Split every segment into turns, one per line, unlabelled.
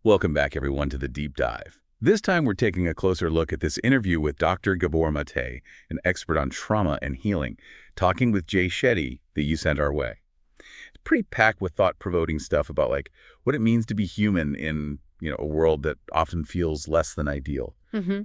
Welcome back, everyone, to the Deep Dive. This time, we're taking a closer look at this interview with Dr. Gabor Mate, an expert on trauma and healing, talking with Jay Shetty that you sent our way. It's pretty packed with thought-provoking stuff about what it means to be human in a world that often feels less than ideal.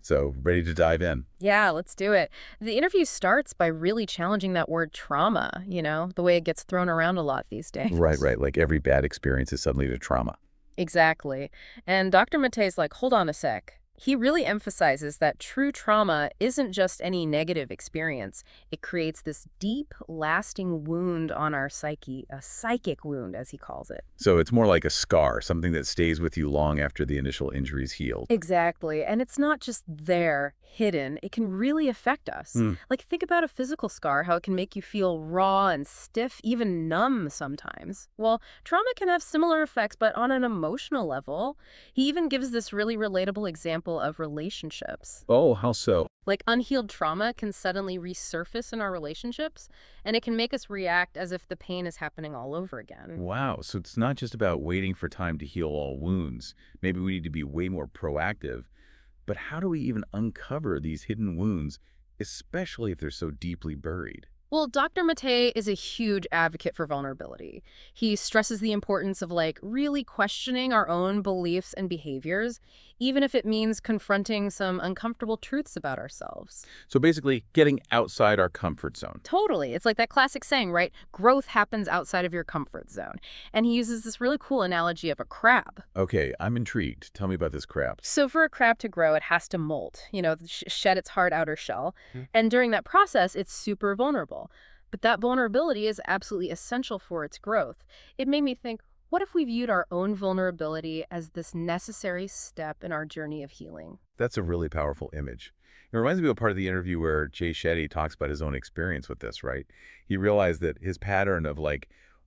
So, ready to dive in?
Yeah, let's do it. The interview starts by really challenging that word trauma, the way it gets thrown around a lot these days.
Right. Like every bad experience is suddenly a trauma.
Exactly. And Dr. Mate's like, hold on a sec. He really emphasizes that true trauma isn't just any negative experience. It creates this deep, lasting wound on our psyche, a psychic wound, as he calls it.
So it's more like a scar, something that stays with you long after the initial injury's healed.
Exactly. And it's not just there, hidden. It can really affect us. Like, think about a physical scar, how it can make you feel raw and stiff, even numb sometimes. Well, trauma can have similar effects, but on an emotional level. He even gives this really relatable example of relationships.
Oh, how so?
Like, unhealed trauma can suddenly resurface in our relationships, and it can make us react as if the pain is happening all over again.
Wow, so it's not just about waiting for time to heal all wounds. Maybe we need to be way more proactive. But how do we even uncover these hidden wounds, especially if they're so deeply buried?
Well, Dr. Mate is a huge advocate for vulnerability. He stresses the importance of really questioning our own beliefs and behaviors, even if it means confronting some uncomfortable truths about ourselves.
So basically, getting outside our comfort zone.
Totally. It's like that classic saying, right? Growth happens outside of your comfort zone. And he uses this really cool analogy of a crab.
Okay, I'm intrigued. Tell me about this crab.
So for a crab to grow, it has to molt, shed its hard outer shell. And during that process, it's super vulnerable. But that vulnerability is absolutely essential for its growth. It made me think, what if we viewed our own vulnerability as this necessary step in our journey of healing?
That's a really powerful image. It reminds me of a part of the interview where Jay Shetty talks about his own experience with this, right? He realized that his pattern of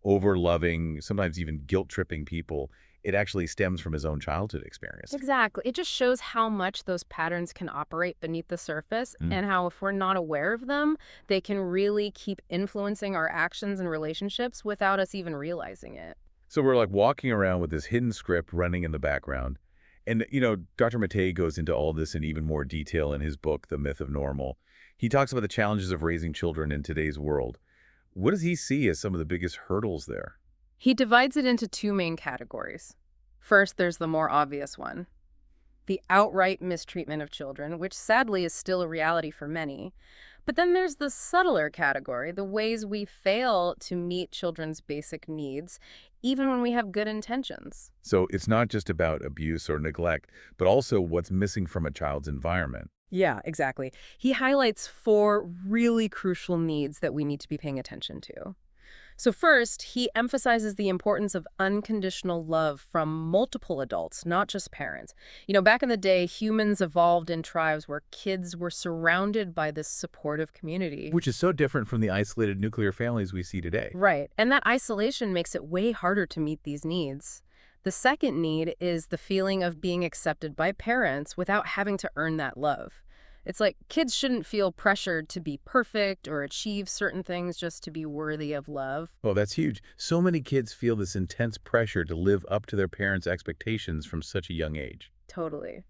over-loving, sometimes even guilt-tripping people, it actually stems from his own childhood experience.
Exactly. It just shows how much those patterns can operate beneath the surface and how if we're not aware of them, they can really keep influencing our actions and relationships without us even realizing it.
So we're walking around with this hidden script running in the background. And, Dr. Mate goes into all this in even more detail in his book, The Myth of Normal. He talks about the challenges of raising children in today's world. What does he see as some of the biggest hurdles there?
He divides it into two main categories. First, there's the more obvious one, the outright mistreatment of children, which sadly is still a reality for many. But then there's the subtler category, the ways we fail to meet children's basic needs, even when we have good intentions.
So it's not just about abuse or neglect, but also what's missing from a child's environment.
Yeah, exactly. He highlights four really crucial needs that we need to be paying attention to. So first, he emphasizes the importance of unconditional love from multiple adults, not just parents. Back in the day, humans evolved in tribes where kids were surrounded by this supportive community.
Which is so different from the isolated nuclear families we see today.
Right. And that isolation makes it way harder to meet these needs. The second need is the feeling of being accepted by parents without having to earn that love. It's like kids shouldn't feel pressured to be perfect or achieve certain things just to be worthy of love.
Oh, that's huge. So many kids feel this intense pressure to live up to their parents' expectations from such a young age.
Totally.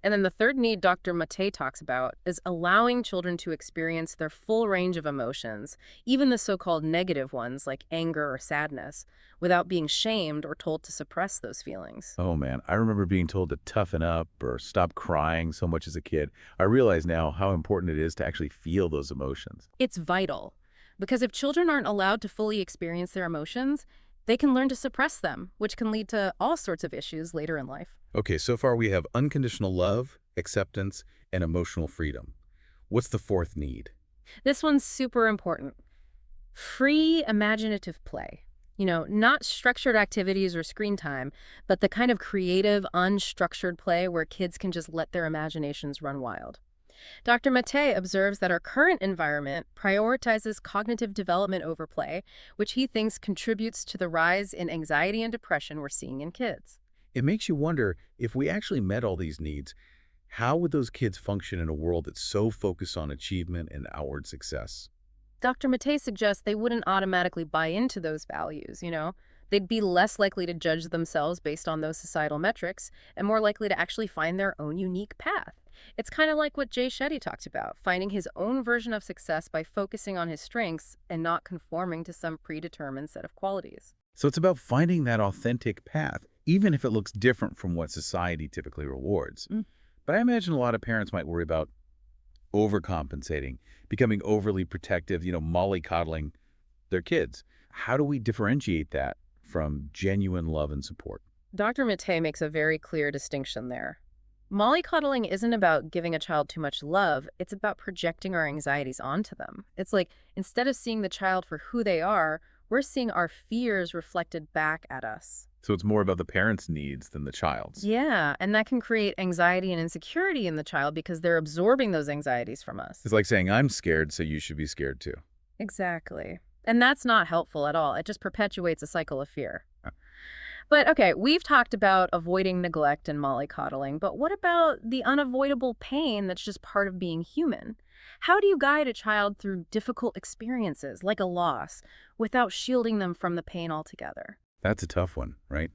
And then the third need Dr. Mate talks about is allowing children to experience their full range of emotions, even the so-called negative ones like anger or sadness, without being shamed or told to suppress those feelings.
Oh, man. I remember being told to toughen up or stop crying so much as a kid. I realize now how important it is to actually feel those emotions.
It's vital, because if children aren't allowed to fully experience their emotions, they can learn to suppress them, which can lead to all sorts of issues later in life.
Okay, so far we have unconditional love, acceptance, and emotional freedom. What's the fourth need?
This one's super important. Free imaginative play. Not structured activities or screen time, but the kind of creative, unstructured play where kids can just let their imaginations run wild. Dr. Mate observes that our current environment prioritizes cognitive development over play, which he thinks contributes to the rise in anxiety and depression we're seeing in kids.
It makes you wonder, if we actually met all these needs, how would those kids function in a world that's so focused on achievement and outward success?
Dr. Mate suggests they wouldn't automatically buy into those values. They'd be less likely to judge themselves based on those societal metrics and more likely to actually find their own unique path. It's kind of like what Jay Shetty talked about, finding his own version of success by focusing on his strengths and not conforming to some predetermined set of qualities.
So it's about finding that authentic path, even if it looks different from what society typically rewards. But I imagine a lot of parents might worry about overcompensating, becoming overly protective, mollycoddling their kids. How do we differentiate that from genuine love and support?
Dr. Mattei makes a very clear distinction there. Mollycoddling isn't about giving a child too much love, it's about projecting our anxieties onto them. It's like, instead of seeing the child for who they are, we're seeing our fears reflected back at us.
So it's more about the parent's needs than the child's.
Yeah, and that can create anxiety and insecurity in the child because they're absorbing those anxieties from us.
It's like saying, I'm scared, so you should be scared too.
Exactly. And that's not helpful at all. It just perpetuates a cycle of fear. But okay, we've talked about avoiding neglect and mollycoddling, but what about the unavoidable pain that's just part of being human? How do you guide a child through difficult experiences, like a loss, without shielding them from the pain altogether?
That's a tough one, right?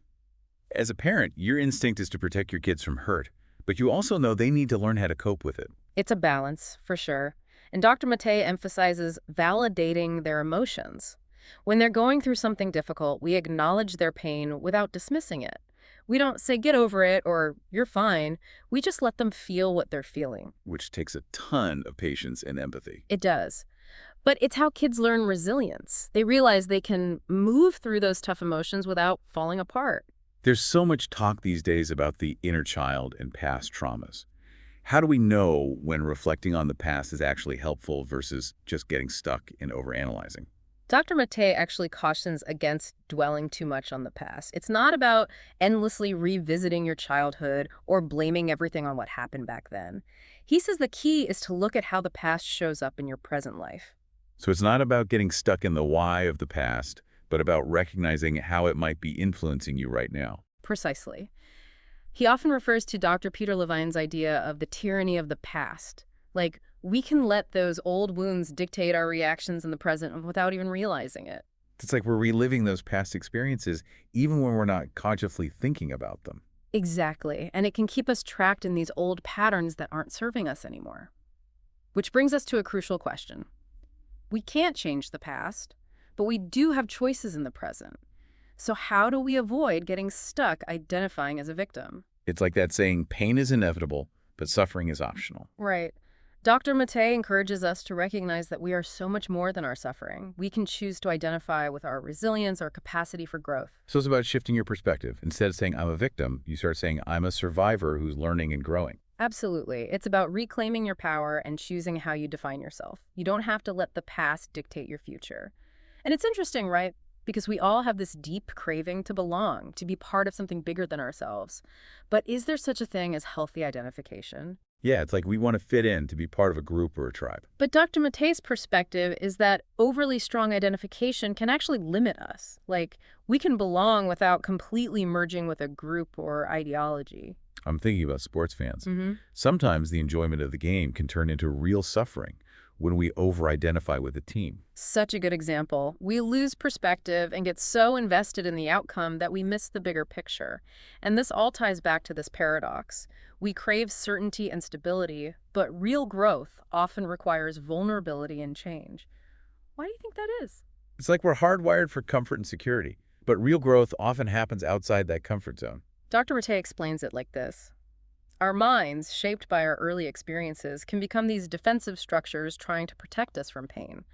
As a parent, your instinct is to protect your kids from hurt, but you also know they need to learn how to cope with it.
It's a balance, for sure. And Dr. Mattei emphasizes validating their emotions. When they're going through something difficult, we acknowledge their pain without dismissing it. We don't say, get over it, or you're fine. We just let them feel what they're feeling.
Which takes a ton of patience and empathy.
It does. But it's how kids learn resilience. They realize they can move through those tough emotions without falling apart.
There's so much talk these days about the inner child and past traumas. How do we know when reflecting on the past is actually helpful versus just getting stuck in overanalyzing?
Dr. Mattei actually cautions against dwelling too much on the past. It's not about endlessly revisiting your childhood or blaming everything on what happened back then. He says the key is to look at how the past shows up in your present life.
So it's not about getting stuck in the why of the past, but about recognizing how it might be influencing you right now.
Precisely. He often refers to Dr. Peter Levine's idea of the tyranny of the past. Like, we can let those old wounds dictate our reactions in the present without even realizing it.
It's like we're reliving those past experiences even when we're not consciously thinking about them.
Exactly. And it can keep us trapped in these old patterns that aren't serving us anymore. Which brings us to a crucial question. We can't change the past, but we do have choices in the present. So how do we avoid getting stuck identifying as a victim?
It's like that saying, pain is inevitable, but suffering is optional.
Right. Dr. Mattei encourages us to recognize that we are so much more than our suffering. We can choose to identify with our resilience, our capacity for growth.
So it's about shifting your perspective. Instead of saying, I'm a victim, you start saying, I'm a survivor who's learning and growing.
Absolutely. It's about reclaiming your power and choosing how you define yourself. You don't have to let the past dictate your future. And it's interesting, right? Because we all have this deep craving to belong, to be part of something bigger than ourselves. But is there such a thing as healthy identification?
Yeah, it's like we want to fit in, to be part of a group or a tribe.
But Dr. Mattei's perspective is that overly strong identification can actually limit us. Like, we can belong without completely merging with a group or ideology.
I'm thinking about sports fans.
Mm-hmm.
Sometimes the enjoyment of the game can turn into real suffering when we over-identify with a team.
Such a good example. We lose perspective and get so invested in the outcome that we miss the bigger picture. And this all ties back to this paradox. We crave certainty and stability, but real growth often requires vulnerability and change. Why do you think that is?
It's like we're hardwired for comfort and security, but real growth often happens outside that comfort zone.
Dr. Mattei explains it like this. Our minds, shaped by our early experiences, can become these defensive structures trying to protect us from pain.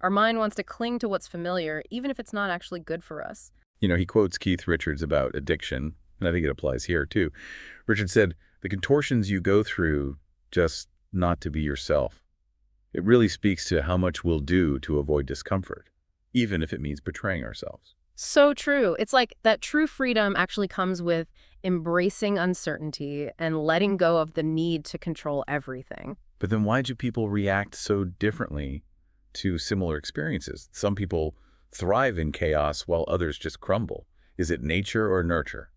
Our mind wants to cling to what's familiar, even if it's not actually good for us.
He quotes Keith Richards about addiction, and I think it applies here too. Richard said, the contortions you go through just not to be yourself. It really speaks to how much we'll do to avoid discomfort, even if it means betraying ourselves.
So true. It's like that true freedom actually comes with embracing uncertainty and letting go of the need to control everything.
But then why do people react so differently to similar experiences? Some people thrive in chaos while others just crumble. Is it nature or nurture?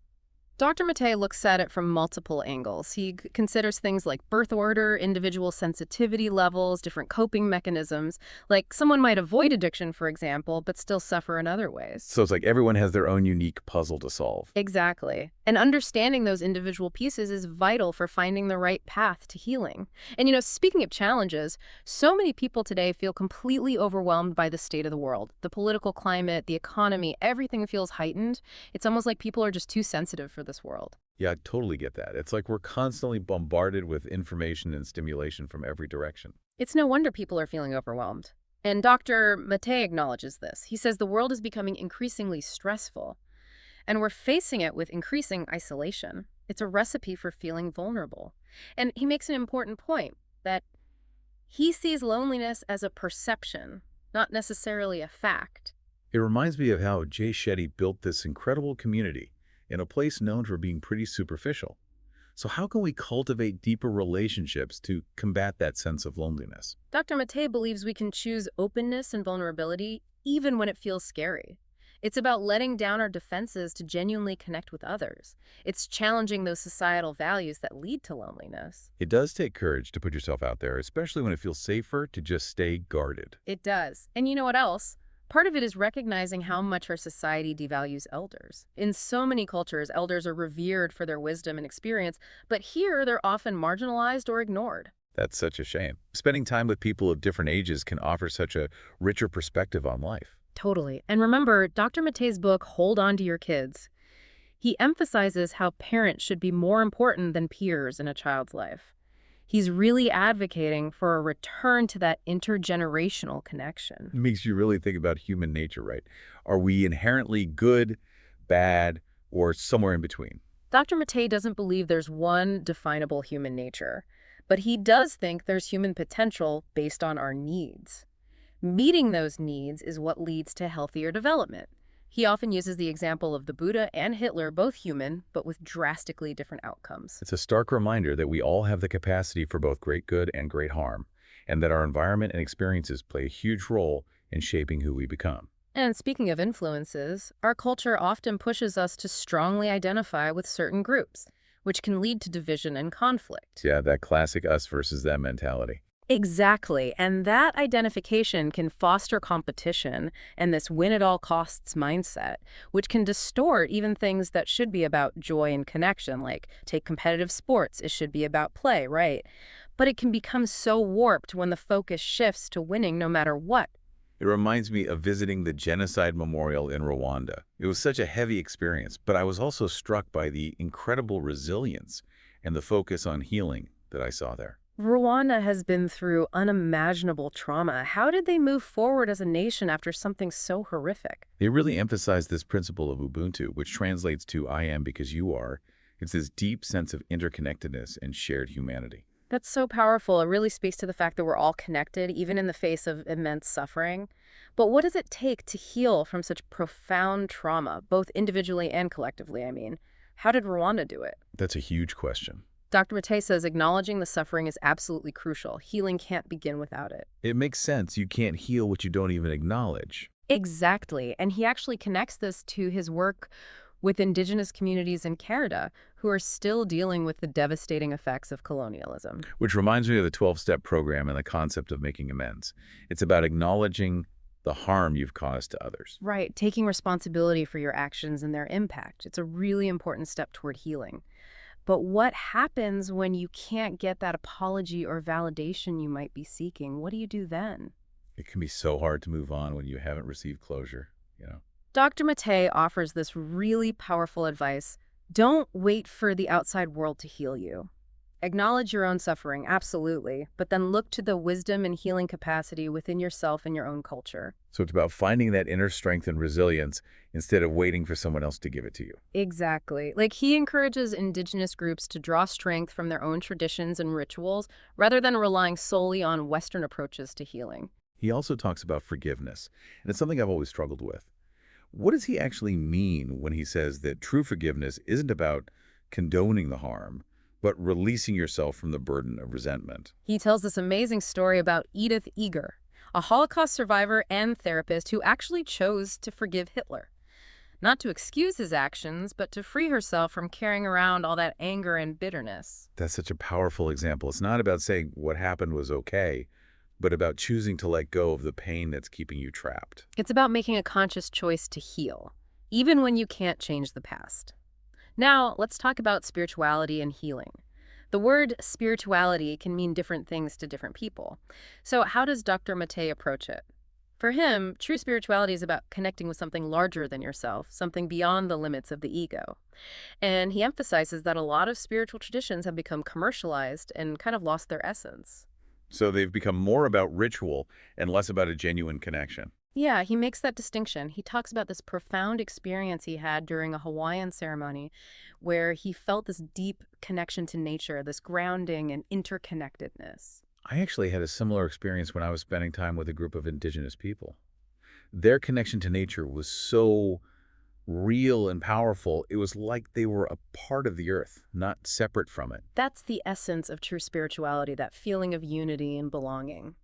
Dr. Mattei looks at it from multiple angles. He considers things like birth order, individual sensitivity levels, different coping mechanisms. Like someone might avoid addiction, for example, but still suffer in other ways.
So it's like everyone has their own unique puzzle to solve.
Exactly. And understanding those individual pieces is vital for finding the right path to healing. And speaking of challenges, so many people today feel completely overwhelmed by the state of the world. The political climate, the economy, everything feels heightened. It's almost like people are just too sensitive for this world.
Yeah, I totally get that. It's like we're constantly bombarded with information and stimulation from every direction.
It's no wonder people are feeling overwhelmed. And Dr. Mattei acknowledges this. He says the world is becoming increasingly stressful, and we're facing it with increasing isolation. It's a recipe for feeling vulnerable. And he makes an important point that he sees loneliness as a perception, not necessarily a fact.
It reminds me of how Jay Shetty built this incredible community in a place known for being pretty superficial. So how can we cultivate deeper relationships to combat that sense of loneliness?
Dr. Mattei believes we can choose openness and vulnerability even when it feels scary. It's about letting down our defenses to genuinely connect with others. It's challenging those societal values that lead to loneliness.
It does take courage to put yourself out there, especially when it feels safer to just stay guarded.
It does. And you know what else? Part of it is recognizing how much our society devalues elders. In so many cultures, elders are revered for their wisdom and experience, but here they're often marginalized or ignored.
That's such a shame. Spending time with people of different ages can offer such a richer perspective on life.
Totally. And remember, Dr. Mattei's book, Hold On to Your Kids, he emphasizes how parents should be more important than peers in a child's life. He's really advocating for a return to that intergenerational connection.
It makes you really think about human nature, right? Are we inherently good, bad, or somewhere in between?
Dr. Mattei doesn't believe there's one definable human nature, but he does think there's human potential based on our needs. Meeting those needs is what leads to healthier development. He often uses the example of the Buddha and Hitler, both human, but with drastically different outcomes.
It's a stark reminder that we all have the capacity for both great good and great harm, and that our environment and experiences play a huge role in shaping who we become.
And speaking of influences, our culture often pushes us to strongly identify with certain groups, which can lead to division and conflict.
Yeah, that classic us versus them mentality.
Exactly. And that identification can foster competition and this win-at-all-costs mindset, which can distort even things that should be about joy and connection, like take competitive sports, it should be about play, right? But it can become so warped when the focus shifts to winning no matter what.
It reminds me of visiting the Genocide Memorial in Rwanda. It was such a heavy experience, but I was also struck by the incredible resilience and the focus on healing that I saw there.
Rwanda has been through unimaginable trauma. How did they move forward as a nation after something so horrific?
They really emphasize this principle of Ubuntu, which translates to I am because you are. It's this deep sense of interconnectedness and shared humanity.
That's so powerful. It really speaks to the fact that we're all connected, even in the face of immense suffering. But what does it take to heal from such profound trauma, both individually and collectively, I mean? How did Rwanda do it?
That's a huge question.
Dr. Mattei says acknowledging the suffering is absolutely crucial. Healing can't begin without it.
It makes sense. You can't heal what you don't even acknowledge.
Exactly. And he actually connects this to his work with indigenous communities in Canada who are still dealing with the devastating effects of colonialism.
Which reminds me of the 12-step program and the concept of making amends. It's about acknowledging the harm you've caused to others.
Right. Taking responsibility for your actions and their impact. It's a really important step toward healing. But what happens when you can't get that apology or validation you might be seeking? What do you do then?
It can be so hard to move on when you haven't received closure,
Dr. Mattei offers this really powerful advice. Don't wait for the outside world to heal you. Acknowledge your own suffering, absolutely, but then look to the wisdom and healing capacity within yourself and your own culture.
So it's about finding that inner strength and resilience instead of waiting for someone else to give it to you.
Exactly. Like he encourages indigenous groups to draw strength from their own traditions and rituals rather than relying solely on Western approaches to healing.
He also talks about forgiveness, and it's something I've always struggled with. What does he actually mean when he says that true forgiveness isn't about condoning the harm, but releasing yourself from the burden of resentment?
He tells this amazing story about Edith Eger, a Holocaust survivor and therapist who actually chose to forgive Hitler. not to excuse his actions, but to free herself from carrying around all that anger and bitterness.
That's such a powerful example. It's not about saying what happened was okay, but about choosing to let go of the pain that's keeping you trapped.
It's about making a conscious choice to heal, even when you can't change the past. Now, let's talk about spirituality and healing. The word spirituality can mean different things to different people. So how does Dr. Mattei approach it? For him, true spirituality is about connecting with something larger than yourself, something beyond the limits of the ego. And he emphasizes that a lot of spiritual traditions have become commercialized and kind of lost their essence.
So they've become more about ritual and less about a genuine connection.
Yeah, he makes that distinction. He talks about this profound experience he had during a Hawaiian ceremony where he felt this deep connection to nature, this grounding and interconnectedness.
I actually had a similar experience when I was spending time with a group of indigenous people. Their connection to nature was so real and powerful. It was like they were a part of the earth, not separate from it.
That's the essence of true spirituality, that feeling of unity and belonging.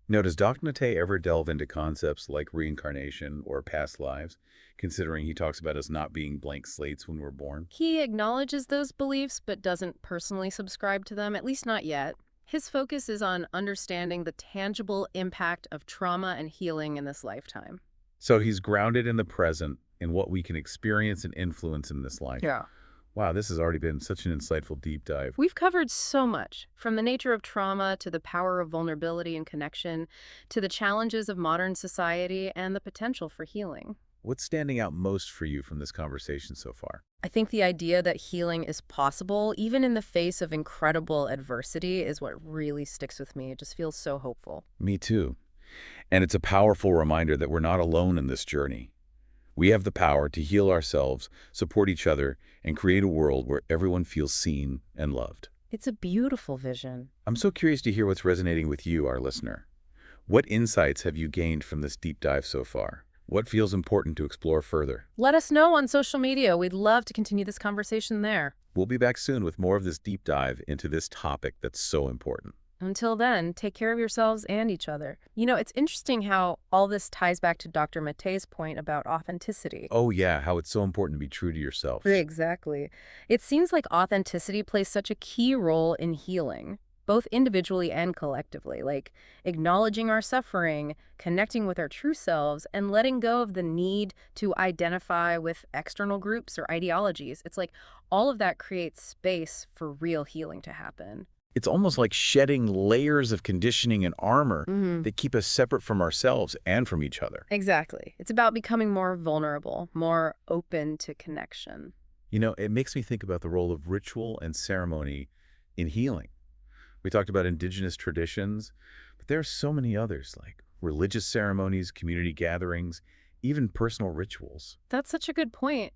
Now, does Dr. Nate ever delve into concepts like reincarnation or past lives, considering he talks about us not being blank slates when we're born?
He acknowledges those beliefs but doesn't personally subscribe to them, at least not yet. His focus is on understanding the tangible impact of trauma and healing in this lifetime.
So he's grounded in the present, in what we can experience and influence in this life.
Yeah.
Wow, this has already been such an insightful deep dive.
We've covered so much, from the nature of trauma to the power of vulnerability and connection, to the challenges of modern society and the potential for healing.
What's standing out most for you from this conversation so far?
I think the idea that healing is possible, even in the face of incredible adversity, is what really sticks with me. It just feels so hopeful.
Me too. And it's a powerful reminder that we're not alone in this journey. We have the power to heal ourselves, support each other, and create a world where everyone feels seen and loved.
It's a beautiful vision.
I'm so curious to hear what's resonating with you, our listener. What insights have you gained from this deep dive so far? What feels important to explore further?
Let us know on social media. We'd love to continue this conversation there.
We'll be back soon with more of this deep dive into this topic that's so important.
Until then, take care of yourselves and each other. You know, it's interesting how all this ties back to Dr. Mattei's point about authenticity.
Oh yeah, how it's so important to be true to yourself.
Exactly. It seems like authenticity plays such a key role in healing, both individually and collectively, like acknowledging our suffering, connecting with our true selves, and letting go of the need to identify with external groups or ideologies. It's like all of that creates space for real healing to happen.
It's almost like shedding layers of conditioning and armor
Mm-hmm.
that keep us separate from ourselves and from each other.
Exactly. It's about becoming more vulnerable, more open to connection.
You know, it makes me think about the role of ritual and ceremony in healing. We talked about indigenous traditions, but there are so many others, like religious ceremonies, community gatherings, even personal rituals.
That's such a good point.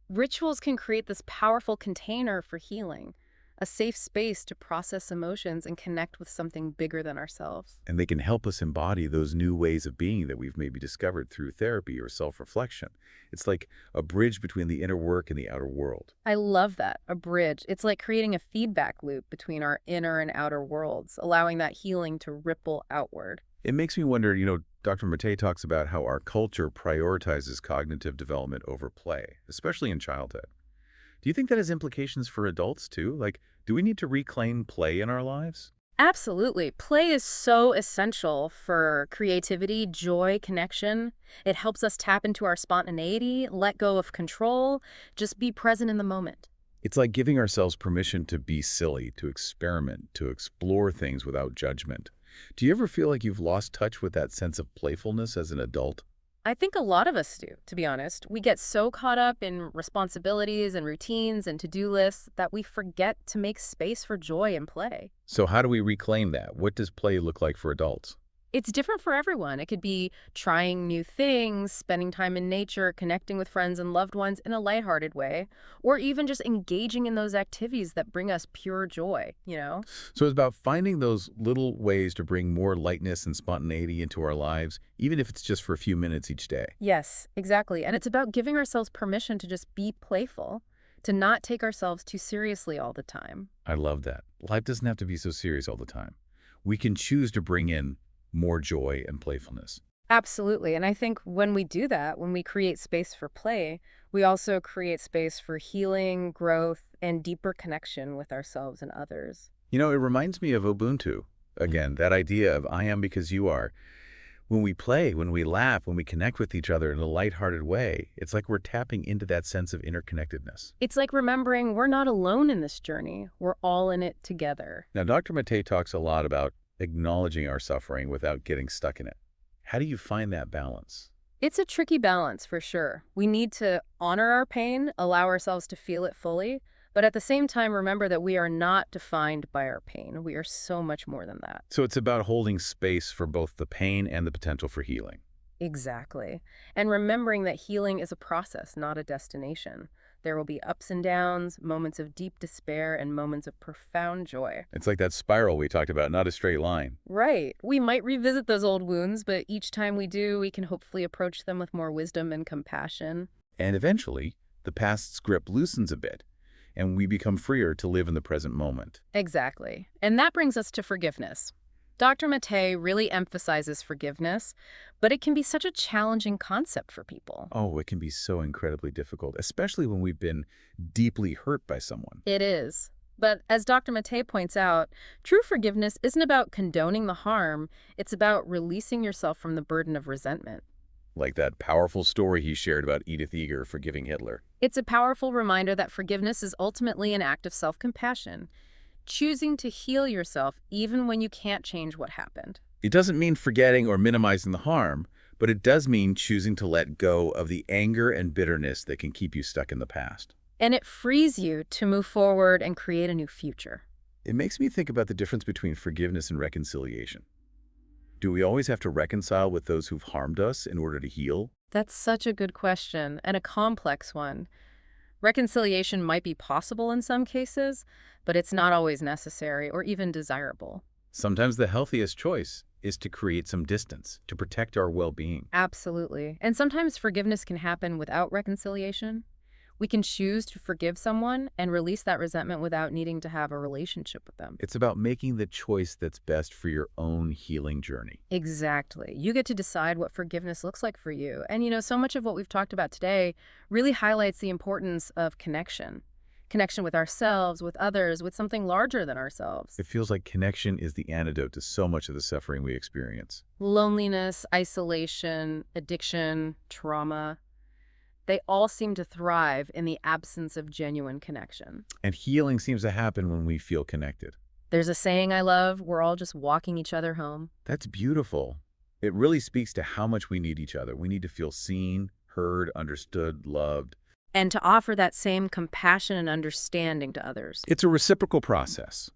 Rituals can create this powerful container for healing, a safe space to process emotions and connect with something bigger than ourselves.
And they can help us embody those new ways of being that we've maybe discovered through therapy or self-reflection. It's like a bridge between the inner work and the outer world.
I love that, a bridge. It's like creating a feedback loop between our inner and outer worlds, allowing that healing to ripple outward.
It makes me wonder, Dr. Mattei talks about how our culture prioritizes cognitive development over play, especially in childhood. Do you think that has implications for adults too? Like, do we need to reclaim play in our lives?
Absolutely. Play is so essential for creativity, joy, connection. It helps us tap into our spontaneity, let go of control, just be present in the moment.
It's like giving ourselves permission to be silly, to experiment, to explore things without judgment. Do you ever feel like you've lost touch with that sense of playfulness as an adult?
I think a lot of us do, to be honest. We get so caught up in responsibilities and routines and to-do lists that we forget to make space for joy and play.
So how do we reclaim that? What does play look like for adults?
It's different for everyone. It could be trying new things, spending time in nature, connecting with friends and loved ones in a lighthearted way, or even just engaging in those activities that bring us pure joy.
So it's about finding those little ways to bring more lightness and spontaneity into our lives, even if it's just for a few minutes each day.
Yes, exactly. And it's about giving ourselves permission to just be playful, to not take ourselves too seriously all the time.
I love that. Life doesn't have to be so serious all the time. We can choose to bring in more joy and playfulness.
Absolutely. And I think when we do that, when we create space for play, we also create space for healing, growth, and deeper connection with ourselves and others.
You know, it reminds me of Ubuntu. Again, that idea of I am because you are. When we play, when we laugh, when we connect with each other in a lighthearted way, it's like we're tapping into that sense of interconnectedness.
It's like remembering we're not alone in this journey. We're all in it together.
Now, Dr. Matei talks a lot about acknowledging our suffering without getting stuck in it. How do you find that balance?
It's a tricky balance for sure. We need to honor our pain, allow ourselves to feel it fully, but at the same time, remember that we are not defined by our pain. We are so much more than that.
So it's about holding space for both the pain and the potential for healing.
Exactly. And remembering that healing is a process, not a destination. There will be ups and downs, moments of deep despair, and moments of profound joy.
It's like that spiral we talked about, not a straight line.
Right. We might revisit those old wounds, but each time we do, we can hopefully approach them with more wisdom and compassion.
And eventually, the past's grip loosens a bit, and we become freer to live in the present moment.
Exactly. And that brings us to forgiveness. Dr. Matei really emphasizes forgiveness, but it can be such a challenging concept for people.
Oh, it can be so incredibly difficult, especially when we've been deeply hurt by someone.
It is. But as Dr. Matei points out, true forgiveness isn't about condoning the harm. It's about releasing yourself from the burden of resentment.
Like that powerful story he shared about Edith Eger forgiving Hitler.
It's a powerful reminder that forgiveness is ultimately an act of self-compassion, choosing to heal yourself even when you can't change what happened.
It doesn't mean forgetting or minimizing the harm, but it does mean choosing to let go of the anger and bitterness that can keep you stuck in the past.
And it frees you to move forward and create a new future.
It makes me think about the difference between forgiveness and reconciliation. Do we always have to reconcile with those who've harmed us in order to heal?
That's such a good question, and a complex one. Reconciliation might be possible in some cases, but it's not always necessary or even desirable.
Sometimes the healthiest choice is to create some distance, to protect our well-being.
Absolutely. And sometimes forgiveness can happen without reconciliation. We can choose to forgive someone and release that resentment without needing to have a relationship with them.
It's about making the choice that's best for your own healing journey.
Exactly. You get to decide what forgiveness looks like for you. And so much of what we've talked about today really highlights the importance of connection. Connection with ourselves, with others, with something larger than ourselves.
It feels like connection is the antidote to so much of the suffering we experience.
Loneliness, isolation, addiction, trauma. They all seem to thrive in the absence of genuine connection.
And healing seems to happen when we feel connected.
There's a saying I love, we're all just walking each other home.
That's beautiful. It really speaks to how much we need each other. We need to feel seen, heard, understood, loved.
And to offer that same compassion and understanding to others.
It's a reciprocal process.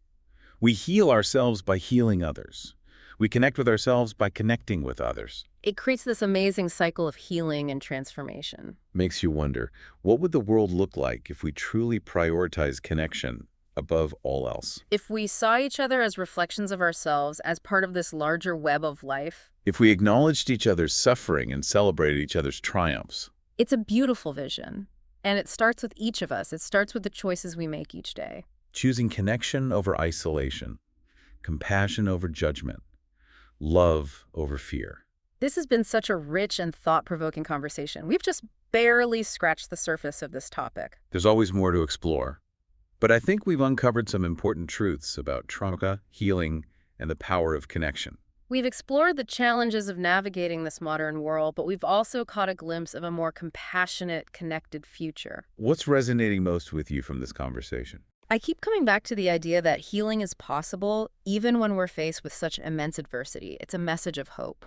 We heal ourselves by healing others. We connect with ourselves by connecting with others.
It creates this amazing cycle of healing and transformation.
Makes you wonder, what would the world look like if we truly prioritize connection above all else?
If we saw each other as reflections of ourselves, as part of this larger web of life.
If we acknowledged each other's suffering and celebrated each other's triumphs.
It's a beautiful vision. And it starts with each of us. It starts with the choices we make each day.
Choosing connection over isolation, compassion over judgment, love over fear.
This has been such a rich and thought-provoking conversation. We've just barely scratched the surface of this topic.
There's always more to explore. But I think we've uncovered some important truths about trauma, healing, and the power of connection.
We've explored the challenges of navigating this modern world, but we've also caught a glimpse of a more compassionate, connected future.
What's resonating most with you from this conversation?
I keep coming back to the idea that healing is possible even when we're faced with such immense adversity. It's a message of hope.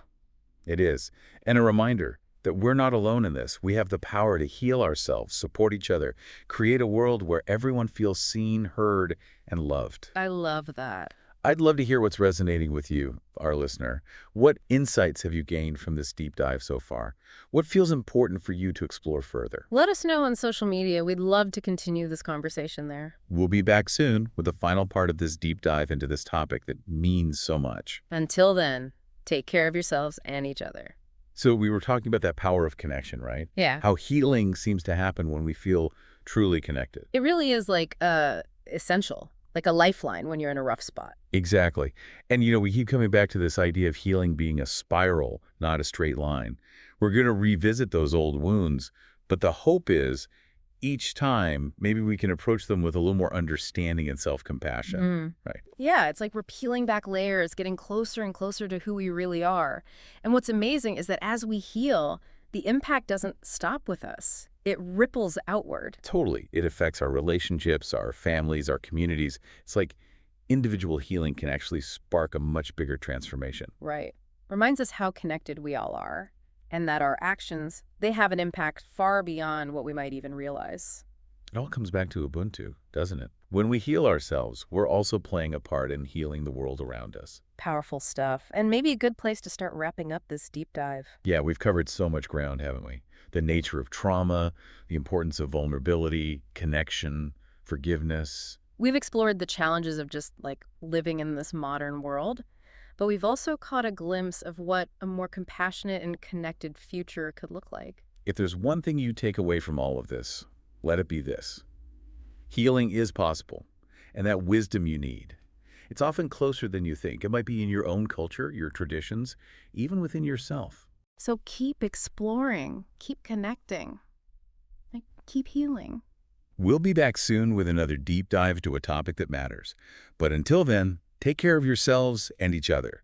It is. And a reminder that we're not alone in this. We have the power to heal ourselves, support each other, create a world where everyone feels seen, heard, and loved.
I love that.
I'd love to hear what's resonating with you, our listener. What insights have you gained from this deep dive so far? What feels important for you to explore further?
Let us know on social media. We'd love to continue this conversation there.
We'll be back soon with the final part of this deep dive into this topic that means so much.
Until then, take care of yourselves and each other.
So we were talking about that power of connection, right?
Yeah.
How healing seems to happen when we feel truly connected.
It really is essential. like a lifeline when you're in a rough spot.
Exactly. And, we keep coming back to this idea of healing being a spiral, not a straight line. We're going to revisit those old wounds, but the hope is each time, maybe we can approach them with a little more understanding and self-compassion, right?
Yeah, it's like we're peeling back layers, getting closer and closer to who we really are. And what's amazing is that as we heal, the impact doesn't stop with us. It ripples outward.
Totally. It affects our relationships, our families, our communities. It's like individual healing can actually spark a much bigger transformation.
Right. Reminds us how connected we all are, and that our actions, they have an impact far beyond what we might even realize.
It all comes back to Ubuntu, doesn't it? When we heal ourselves, we're also playing a part in healing the world around us.
Powerful stuff, and maybe a good place to start wrapping up this deep dive.
Yeah, we've covered so much ground, haven't we? The nature of trauma, the importance of vulnerability, connection, forgiveness.
We've explored the challenges of just, like, living in this modern world, but we've also caught a glimpse of what a more compassionate and connected future could look like.
If there's one thing you take away from all of this, let it be this. Healing is possible, and that wisdom you need. It's often closer than you think. It might be in your own culture, your traditions, even within yourself.
So keep exploring, keep connecting, and keep healing.
We'll be back soon with another deep dive to a topic that matters. But until then, take care of yourselves and each other.